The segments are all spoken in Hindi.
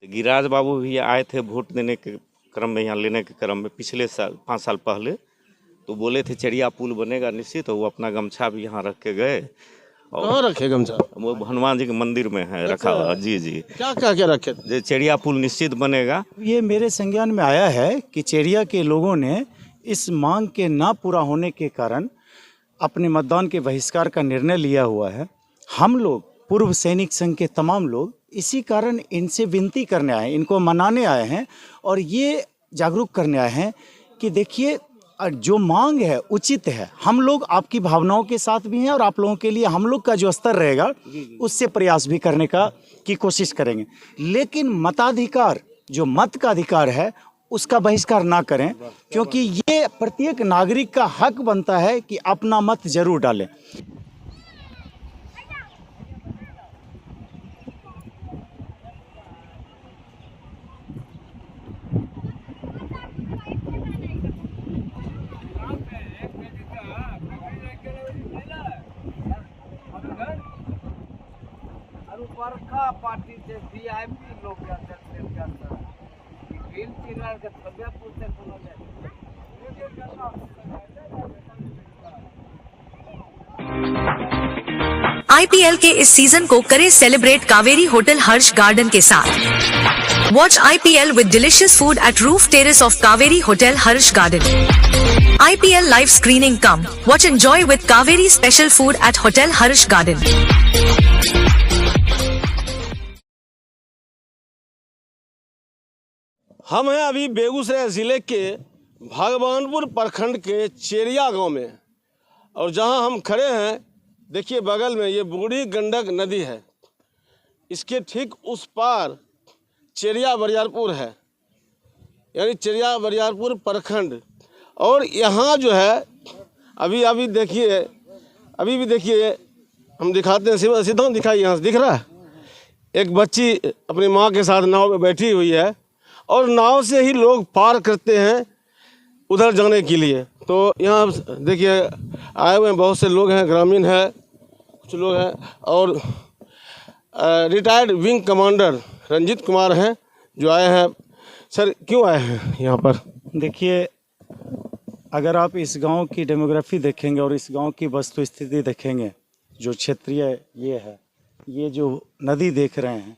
गिरिराज बाबू भी आए थे वोट देने के क्रम में, यहाँ लेने के क्रम में पिछले साल 5 साल पहले, तो बोले थे चरिया पुल बनेगा निश्चित। तो वो अपना गमछा भी यहाँ रख के गए। कहाँ रखे गमछा? वो हनुमान जी के मंदिर में है रखा हुआ। जी जी। क्या रखे? जो चरिया पुल निश्चित बनेगा। ये मेरे संज्ञान में आया है कि चेरिया के लोगों ने इस मांग के ना पूरा होने के कारण अपने मतदान के बहिष्कार का निर्णय लिया हुआ है। हम लोग पूर्व सैनिक संघ के तमाम लोग इसी कारण इनसे विनती करने आए हैं, इनको मनाने आए हैं और ये जागरूक करने आए हैं कि देखिए जो मांग है उचित है। हम लोग आपकी भावनाओं के साथ भी हैं और आप लोगों के लिए हम लोग का जो स्तर रहेगा उससे प्रयास भी करने की कोशिश करेंगे। लेकिन मताधिकार, जो मत का अधिकार है, उसका बहिष्कार ना करें, क्योंकि ये प्रत्येक नागरिक का हक बनता है कि अपना मत जरूर डालें। पार्टी से वीआईपी लोग आईपीएल के इस सीजन को करें सेलिब्रेट कावेरी होटल हर्ष गार्डन के साथ। Watch IPL with delicious food at roof terrace of Kaveri hotel Harsh garden. IPL live screening come watch enjoy with Kaveri special food at hotel Harsh garden. हम हैं अभी बेगूसराय ज़िले के भगवानपुर प्रखंड के चेरिया गांव में, और जहां हम खड़े हैं देखिए बगल में ये बूढ़ी गंडक नदी है। इसके ठीक उस पार चेरिया बरियारपुर है, यानी चेरिया बरियारपुर प्रखंड। और यहाँ जो है अभी देखिए, अभी भी देखिए, हम दिखाते हैं, सीधा दिखाइए, यहाँ से दिख रहा है एक बच्ची अपनी माँ के साथ नाव में बैठी हुई है और नाव से ही लोग पार करते हैं उधर जाने के लिए। तो यहाँ देखिए आए हुए बहुत से लोग हैं, ग्रामीण है, कुछ लोग हैं, और retired wing commander Ranjit Kumar हैं जो आए हैं। सर क्यों आए हैं यहाँ पर? देखिए, अगर आप इस गांव की डेमोग्राफी देखेंगे और इस गांव की वस्तु स्थिति देखेंगे, जो क्षेत्रीय ये है, ये जो नदी देख रहे हैं,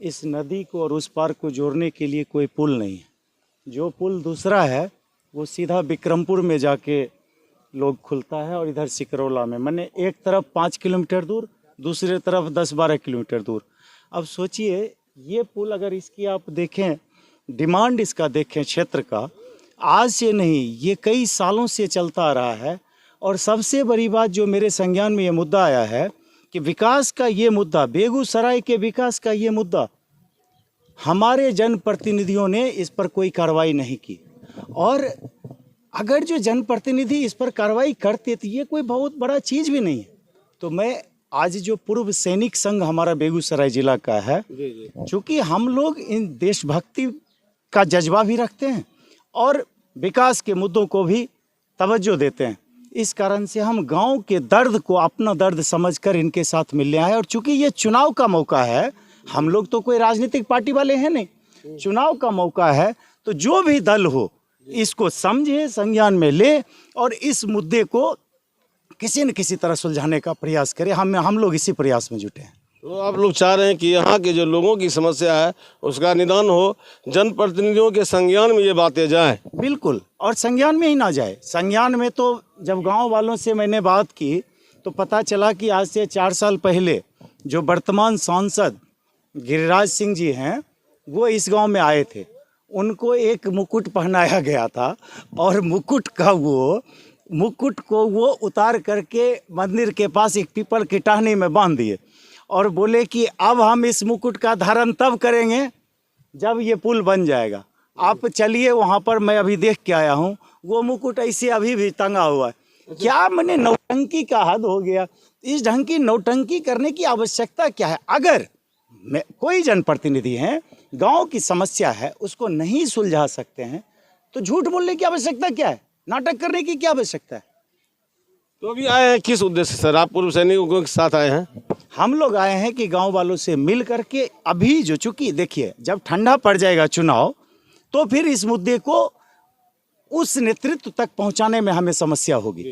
इस नदी को और उस पार को जोड़ने के लिए कोई पुल नहीं है। जो पुल दूसरा है वो सीधा विक्रमपुर में जाके लोग खुलता है और इधर सिकरौला में, माने एक तरफ 5 किलोमीटर दूर, दूसरी तरफ 10-12 किलोमीटर दूर। अब सोचिए ये पुल अगर इसकी आप देखें, डिमांड इसका देखें क्षेत्र का, आज से नहीं ये कई सालों से चलता आ रहा है। और सबसे बड़ी बात जो मेरे संज्ञान में ये मुद्दा आया है कि विकास का ये मुद्दा, बेगूसराय के विकास का ये मुद्दा, हमारे जनप्रतिनिधियों ने इस पर कोई कार्रवाई नहीं की। और अगर जो जनप्रतिनिधि इस पर कार्रवाई करते तो ये कोई बहुत बड़ा चीज़ भी नहीं है। तो मैं आज जो पूर्व सैनिक संघ हमारा बेगूसराय जिला का है, चूँकि हम लोग इन देशभक्ति का जज्बा भी रखते हैं और विकास के मुद्दों को भी तवज्जो देते हैं, इस कारण से हम गांव के दर्द को अपना दर्द समझकर इनके साथ मिलने आए। और चूंकि ये चुनाव का मौका है, हम लोग तो कोई राजनीतिक पार्टी वाले हैं नहीं, चुनाव का मौका है, तो जो भी दल हो इसको समझे, संज्ञान में ले और इस मुद्दे को किसी न किसी तरह सुलझाने का प्रयास करें। हम लोग इसी प्रयास में जुटे हैं। तो आप लोग चाह रहे हैं कि यहाँ के जो लोगों की समस्या है उसका निदान हो, जनप्रतिनिधियों के संज्ञान में ये बातें जाएं। बिल्कुल, और संज्ञान में ही ना जाए। संज्ञान में तो जब गांव वालों से मैंने बात की तो पता चला कि आज से 4 साल पहले जो वर्तमान सांसद गिरिराज सिंह जी हैं वो इस गांव में आए थे। उनको एक मुकुट पहनाया गया था और मुकुट को वो उतार करके मंदिर के पास एक पीपल की टहनी में बांध दिए और बोले कि अब हम इस मुकुट का धारण तब करेंगे जब ये पुल बन जाएगा। आप चलिए वहाँ पर, मैं अभी देख के आया हूँ, वो मुकुट ऐसे अभी भी टंगा हुआ है। क्या मैंने नौटंकी का हद हो गया। इस ढंग की नौटंकी करने की आवश्यकता क्या है? अगर कोई जनप्रतिनिधि हैं, गांव की समस्या है, उसको नहीं सुलझा सकते हैं तो झूठ बोलने की आवश्यकता क्या है? नाटक करने की क्या आवश्यकता है? तो अभी आए हैं किस उद्देश्य से सर? आप पूर्व सैनिकों के साथ आए हैं? हम लोग आए हैं कि गांव वालों से मिल करके अभी जो चूंकि देखिए जब ठंडा पड़ जाएगा चुनाव तो फिर इस मुद्दे को उस नेतृत्व तक पहुंचाने में हमें समस्या होगी।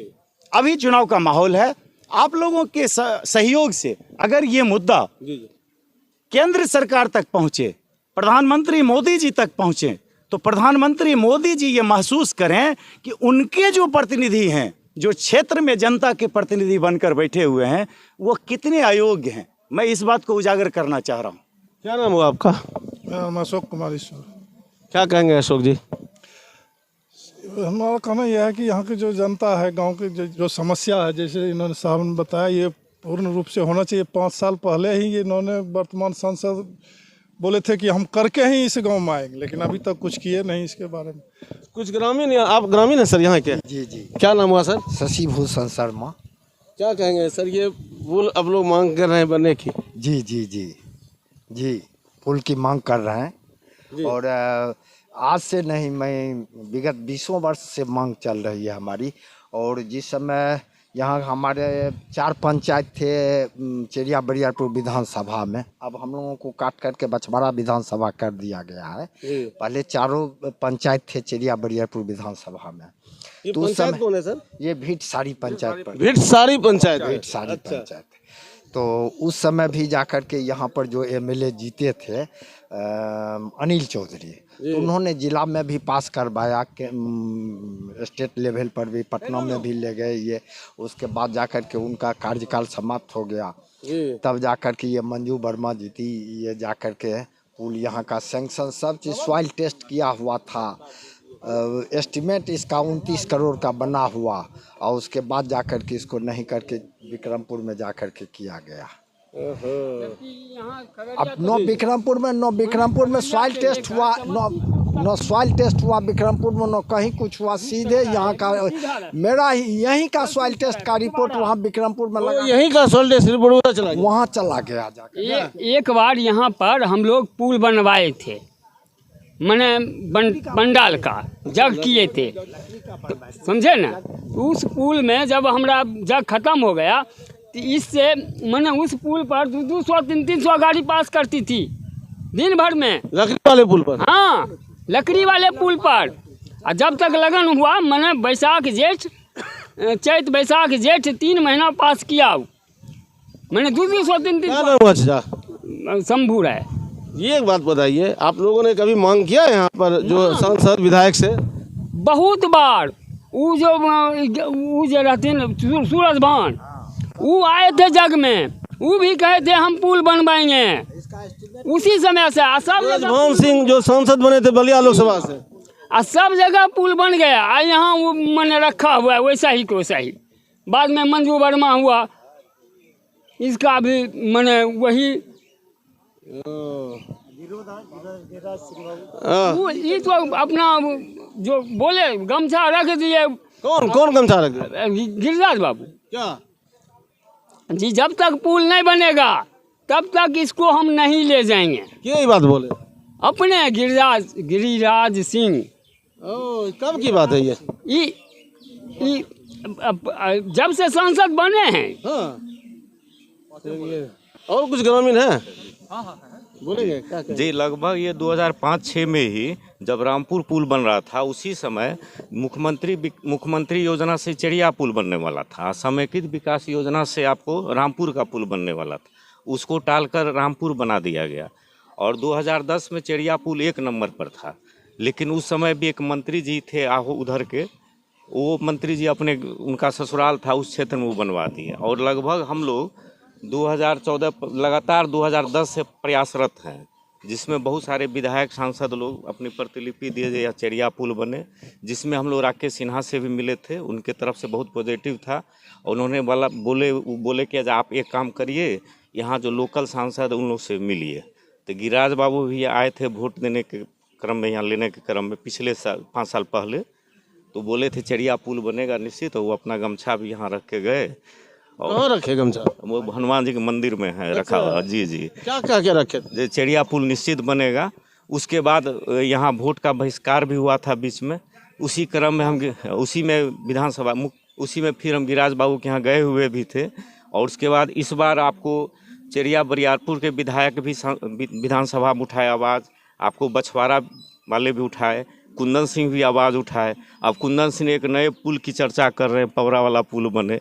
अभी चुनाव का माहौल है, आप लोगों के सहयोग से अगर ये मुद्दा केंद्र सरकार तक पहुंचे, प्रधानमंत्री मोदी जी तक पहुंचे, तो प्रधानमंत्री मोदी जी ये महसूस करें कि उनके जो प्रतिनिधि हैं, जो क्षेत्र में जनता के प्रतिनिधि बनकर बैठे हुए हैं, वो कितने अयोग्य हैं। मैं इस बात को उजागर करना चाह रहा हूँ। क्या नाम हुआ आपका? मेरा नाम अशोक कुमार ईश्वर। क्या कहेंगे अशोक जी? हमारा कहना यह है कि यहाँ की जो जनता है, गांव की जो समस्या है, जैसे इन्होंने साहब ने बताया, ये पूर्ण रूप से होना चाहिए। 5 साल पहले ही ये इन्होंने वर्तमान सांसद बोले थे कि हम करके ही इस गांव में आएंगे, लेकिन अभी तक कुछ किए नहीं इसके बारे में। कुछ ग्रामीण, आप ग्रामीण हैं सर यहाँ के? जी जी। क्या नाम हुआ सर? शशि भूषण शर्मा। क्या कहेंगे सर, ये पुल अब लोग मांग कर रहे हैं बनने की? जी जी जी जी, पुल की मांग कर रहे हैं और आज से नहीं, मैं विगत 20 वर्ष से मांग चल रही है हमारी। और जिस समय यहाँ हमारे 4 पंचायत थे चिड़िया बरियारपुर विधानसभा में, अब हम लोगों को काट करके बछवाड़ा विधानसभा कर दिया गया है। पहले 4 पंचायत थे चिड़िया बरियारपुर विधानसभा में। ये तो उस पंचायत समय कौन है सर? ये भीटसारी पंचायत पर, भिटसारी पंचायत है। भीटसारी पंचायत। तो उस समय भी जाकर के यहाँ पर जो एमएलए जीते थे अनिल चौधरी, तो उन्होंने जिला में भी पास करवाया, स्टेट लेवल पर भी, पटना में भी ले गए ये। उसके बाद जाकर के उनका कार्यकाल समाप्त हो गया, तब जाकर के ये मंजू वर्मा जीती। ये जाकर के पुल यहाँ का सैंक्शन सब चीज़ सॉइल टेस्ट किया हुआ था, एस्टिमेट इसका 29 करोड़ का बना हुआ, और उसके बाद जाकर के इसको नहीं करके विक्रमपुर में जाकर के किया गया। अब नो विक्रमपुर में सॉइल टेस्ट हुआ, नो सॉइल टेस्ट हुआ विक्रमपुर में, नो कहीं कुछ हुआ। सीधे यहाँ का मेरा यहीं का सॉइल टेस्ट का रिपोर्ट वहाँ विक्रमपुर में लगा, यहीं का सॉइल टेस्ट रिपोर्ट चला गया, वहाँ चला गया जाकर। एक बार यहाँ पर हम लोग पुल बनवाए थे, मैंने बंडाल का जग किए थे, समझे ना। उस पुल में जब हमारा जग खत्म हो गया तो इससे मैंने उस पुल पर 200-300 गाड़ी पास करती थी दिन भर में, लकड़ी वाले पुल पर। हाँ, लकड़ी वाले पुल पर। और जब तक लगन हुआ, मैंने बैसाख जेठ, चैत बैसाख जेठ 3 महीना पास किया। मैंने 200-300 शंभू है। ये एक बात बताइए, आप लोगों ने कभी मांग किया है यहाँ पर जो सांसद विधायक से? बहुत बार। वो जो रहते न सूरज भान, वो आए थे जग में, वो भी कहे थे हम पुल बनवाएंगे उसी समय से। सूरज भान सिंह जो सांसद बने थे बलिया लोकसभा से, सब जगह पुल बन गया। यहाँ वो मैंने रखा हुआ है वैसा ही को वैसा ही। बाद में मंजू वर्मा हुआ, इसका भी मैंने वही वो ये तो अपना जो बोले गमछा रख दिए। कौन गमछा रख दिया? गिरिराज बाबू। क्या जी, जब तक पुल नहीं बनेगा तब तक इसको हम नहीं ले जाएंगे। यही बात बोले अपने गिरिराज सिंह। कब की बात है ये? जब से सांसद बने हैं। हाँ। और कुछ ग्रामीण है? बोलेंगे क्या? जी, लगभग ये 2005-06 में ही जब रामपुर पुल बन रहा था, उसी समय मुख्यमंत्री योजना से चिड़िया पुल बनने वाला था, समेकित विकास योजना से आपको रामपुर का पुल बनने वाला था, उसको टालकर रामपुर बना दिया गया। और 2010 में चिड़िया पुल 1 नंबर पर था, लेकिन उस समय भी एक मंत्री जी थे आहो उधर के, वो मंत्री जी अपने उनका ससुराल था उस क्षेत्र में, वो बनवा दिए। और लगभग हम लोग 2014 लगातार 2010 से प्रयासरत हैं, जिसमें बहुत सारे विधायक सांसद लोग अपनी प्रतिलिपि दिए या चिड़िया पुल बने, जिसमें हम लोग राकेश सिन्हा से भी मिले थे, उनके तरफ से बहुत पॉजिटिव था। उन्होंने बोले कि आप एक काम करिए, यहाँ जो लोकल सांसद उन लोग से मिलिए। तो गिरिराज बाबू भी आए थे वोट देने के क्रम में, यहाँ लेने के क्रम में पिछले साल 5 साल पहले, तो बोले थे चिड़िया पुल बनेगा निश्चित। तो वो अपना गमछा भी यहाँ रख के गए। और रखे गमछा? वो हनुमान जी के मंदिर में है रखा हुआ। जी जी। क्या रखे? चिड़िया पुल निश्चित बनेगा। उसके बाद यहाँ वोट का बहिष्कार भी हुआ था बीच में, उसी क्रम में हम उसी में विधानसभा उसी में फिर हम गिराज बाबू के यहाँ गए हुए भी थे। और उसके बाद इस बार आपको चेरिया बरियारपुर के विधायक भी विधानसभा में उठाए आवाज़, आपको बछवाड़ा वाले भी उठाए, कुंदन सिंह भी आवाज़ उठाए। अब कुंदन सिंह एक नए पुल की चर्चा कर रहे हैं, पवरा वाला पुल बने।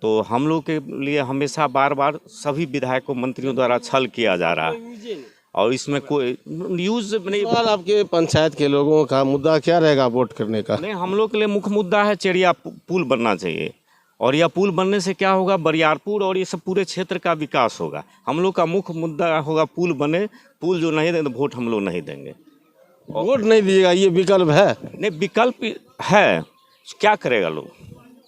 तो हम लोग के लिए हमेशा बार बार सभी विधायकों मंत्रियों द्वारा छल किया जा रहा है और इसमें कोई न्यूज़ नहीं। आपके पंचायत के लोगों का मुद्दा क्या रहेगा वोट करने का? नहीं, हम लोग के लिए मुख्य मुद्दा है चेरिया पुल बनना चाहिए। और यह पुल बनने से क्या होगा, बरियारपुर और ये सब पूरे क्षेत्र का विकास होगा। हम लोग का मुख्य मुद्दा होगा पुल बने। पुल जो नहीं देंगे तो वोट हम लोग नहीं देंगे। वोट नहीं दिएगा, ये विकल्प है? नहीं, विकल्प है, क्या करेगा लोग?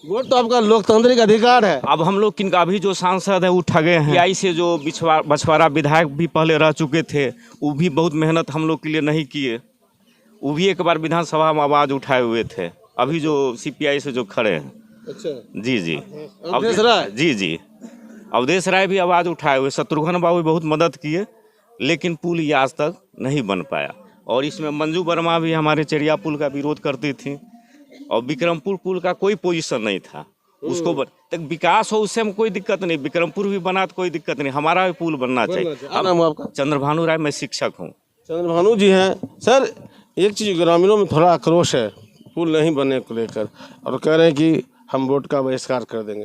वोट तो आपका लोकतांत्रिक अधिकार है। अब हम लोग किनका अभी जो सांसद है वो ठगे हैं। आई से जो बछवाड़ा विधायक भी पहले रह चुके थे, वो भी बहुत मेहनत हम लोग के लिए नहीं किए। वो भी एक बार विधानसभा में आवाज़ उठाए हुए थे। अभी जो CPI से जो खड़े हैं, अच्छा, जी जी, अवधेश राय, जी अवधेश राय भी आवाज़ उठाए हुए। शत्रुघ्न बाबू भी बहुत मदद किए, लेकिन पुल ये आज तक नहीं बन पाया। और इसमें मंजू वर्मा भी हमारे चेरिया पुल का विरोध करती थी। और विक्रमपुर पुल का कोई पोजीशन नहीं था उसको तक विकास हो, उससे में कोई दिक्कत नहीं। विक्रमपुर भी बना तो कोई दिक्कत नहीं, हमारा भी पुल बनना चाहिए। नाम आपका? चंद्रभानु राय, मैं शिक्षक हूँ। चंद्रभानु जी हैं। सर, एक चीज़ ग्रामीणों में थोड़ा आक्रोश है पुल नहीं बनने को लेकर, और कह रहे हैं कि हम वोट का बहिष्कार कर देंगे।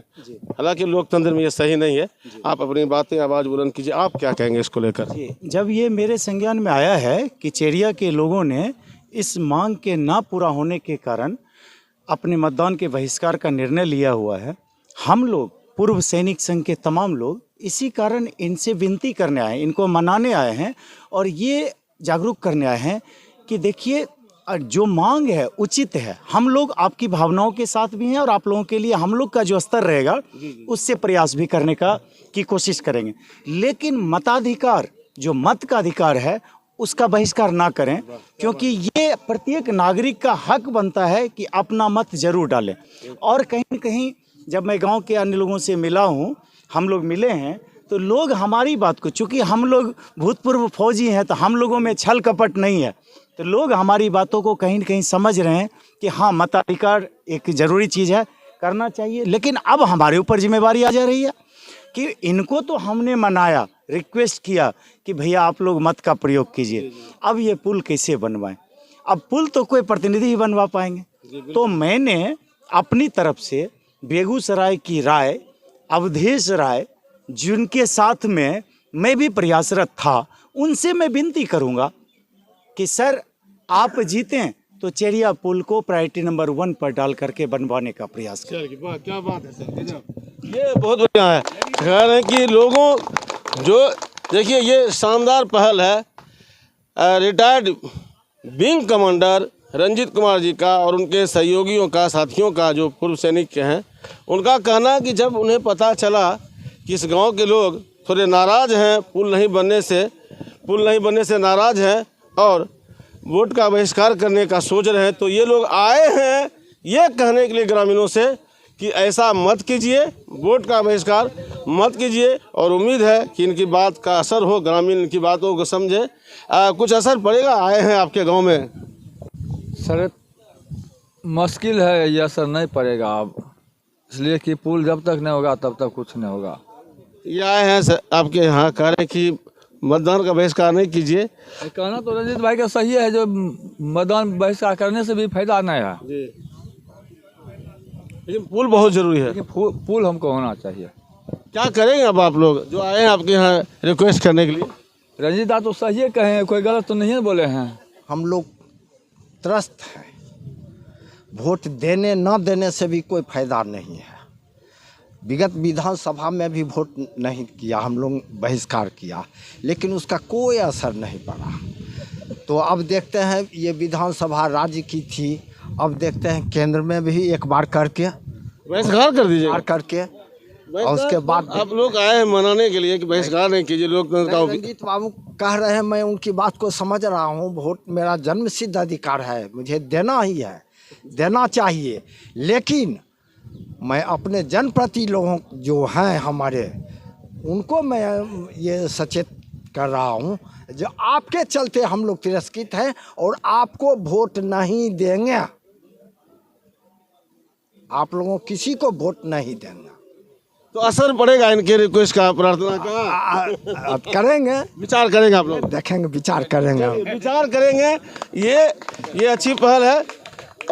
हालांकि लोकतंत्र में ये सही नहीं है। आप अपनी बातें आवाज़ बुलंद कीजिए, आप क्या कहेंगे इसको लेकर? जब ये मेरे संज्ञान में आया है कि चेरिया के लोगों ने इस मांग के ना पूरा होने के कारण अपने मतदान के बहिष्कार का निर्णय लिया हुआ है, हम लोग पूर्व सैनिक संघ के तमाम लोग इसी कारण इनसे विनती करने आए, इनको मनाने आए हैं और ये जागरूक करने आए हैं कि देखिए जो मांग है उचित है। हम लोग आपकी भावनाओं के साथ भी हैं और आप लोगों के लिए हम लोग का जो स्तर रहेगा उससे प्रयास भी करने की कोशिश करेंगे। लेकिन मताधिकार, जो मत का अधिकार है, उसका बहिष्कार ना करें, क्योंकि ये प्रत्येक नागरिक का हक बनता है कि अपना मत जरूर डालें। और कहीं न कहीं जब मैं गांव के अन्य लोगों से मिला हूं, हम लोग मिले हैं, तो लोग हमारी बात को, चूँकि हम लोग भूतपूर्व फौजी हैं तो हम लोगों में छल कपट नहीं है, तो लोग हमारी बातों को कहीं न कहीं समझ रहे हैं कि हाँ, मताधिकार एक ज़रूरी चीज़ है, करना चाहिए। लेकिन अब हमारे ऊपर जिम्मेवारी आ जा रही है कि इनको तो हमने मनाया, रिक्वेस्ट किया कि भैया आप लोग मत का प्रयोग कीजिए, अब ये पुल कैसे बनवाएं? अब पुल तो कोई प्रतिनिधि ही बनवा पाएंगे। तो मैंने अपनी तरफ से बेगूसराय की राय, अवधेश राय, जिनके साथ में मैं भी प्रयासरत था, उनसे मैं विनती करूंगा कि सर आप जीतें तो चेरिया पुल को प्रायोरिटी नंबर 1 पर डाल करके बनवाने का प्रयास करें। क्या बात है सर, ये बहुत बढ़िया है। कह रहे हैं कि लोगों जो देखिए ये शानदार पहल है retired wing commander Ranjit Kumar ji का और उनके सहयोगियों का, साथियों का, जो पूर्व सैनिक के हैं। उनका कहना है कि जब उन्हें पता चला कि इस गांव के लोग थोड़े नाराज़ हैं, पुल नहीं बनने से नाराज़ हैं और वोट का बहिष्कार करने का सोच रहे हैं, तो ये लोग आए हैं ये कहने के लिए ग्रामीणों से कि ऐसा मत कीजिए, वोट का बहिष्कार मत कीजिए। और उम्मीद है कि इनकी बात का असर हो, ग्रामीण इनकी बातों को समझे। कुछ असर पड़ेगा? आए हैं आपके गांव में। सर मुश्किल है, ये असर नहीं पड़ेगा अब, इसलिए कि पुल जब तक नहीं होगा तब तक कुछ नहीं होगा। ये आए हैं सर आपके यहाँ, कह रहे हैं कि मतदान का बहिष्कार नहीं कीजिए। कहना तो रंजीत भाई का सही है, जो मतदान बहिष्कार करने से भी फायदा नहीं है जी, लेकिन पुल बहुत जरूरी है। लेकिन पुल हमको होना चाहिए। क्या करेंगे अब आप लोग जो आए हैं आपके यहाँ रिक्वेस्ट करने के लिए? रंजीत तो सही कहे, कोई गलत तो नहीं बोले हैं। हम लोग त्रस्त हैं, वोट देने न देने से भी कोई फायदा नहीं है। विगत विधानसभा में भी वोट नहीं किया, हम लोग बहिष्कार किया, लेकिन उसका कोई असर नहीं पड़ा। तो अब देखते हैं, ये विधानसभा राज्य की थी, अब देखते हैं केंद्र में भी एक बार करके बहिष्कार कर दीजिए करके, और उसके बाद आप लोग आए हैं मनाने के लिए कि बहिष्कार नहीं कीजिए लोकतंत्र का। रंजीत बाबू कह रहे हैं, मैं उनकी बात को समझ रहा हूँ। वोट मेरा जन्मसिद्ध अधिकार है, मुझे देना ही है, देना चाहिए। लेकिन मैं अपने जनप्रति लोगों जो हैं हमारे, उनको मैं ये सचेत कर रहा हूँ, जो आपके चलते हम लोग तिरस्कृत हैं और आपको वोट नहीं देंगे। आप लोगों किसी को वोट नहीं देना। तो असर पड़ेगा इनके रिक्वेस्ट का, प्रार्थना का? अब करेंगे, विचार करेंगे आप लोग? देखेंगे, विचार करेंगे। विचार करेंगे, ये अच्छी पहल है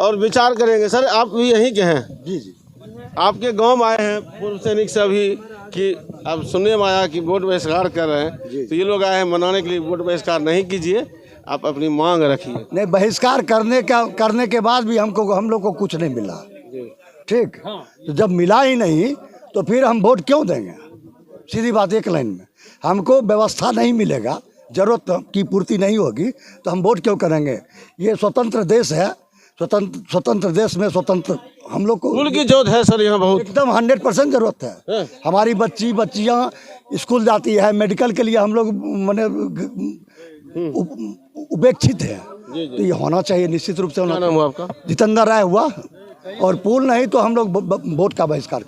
और विचार करेंगे। सर आप भी यहीं के हैं? जी जी। आपके गांव में आए हैं पूर्व सैनिक से अभी कि अब सुनने में आया कि वोट बहिष्कार कर रहे हैं, तो ये लोग आए हैं मनाने के लिए वोट बहिष्कार नहीं कीजिए, आप अपनी मांग रखिए। नहीं, बहिष्कार करने के बाद भी हम लोग को कुछ नहीं मिला। ठीक, तो जब मिला ही नहीं तो फिर हम वोट क्यों देंगे? सीधी बात, एक लाइन में, हमको व्यवस्था नहीं मिलेगा, जरूरत की पूर्ति नहीं होगी तो हम वोट क्यों करेंगे? ये स्वतंत्र देश है, स्वतंत्र देश में स्वतंत्र हम लोग को फूल की जरूरत है सर, यहाँ बहुत एकदम 100% जरूरत है। हमारी बच्चियाँ स्कूल जाती है, मेडिकल के लिए हम लोग माने उपेक्षित है, तो ये होना चाहिए, निश्चित रूप से होना। क्या नाम हुआ आपका? जितेंद्र राय हुआ, और पुल नहीं तो हम लोग वोट का बहिष्कार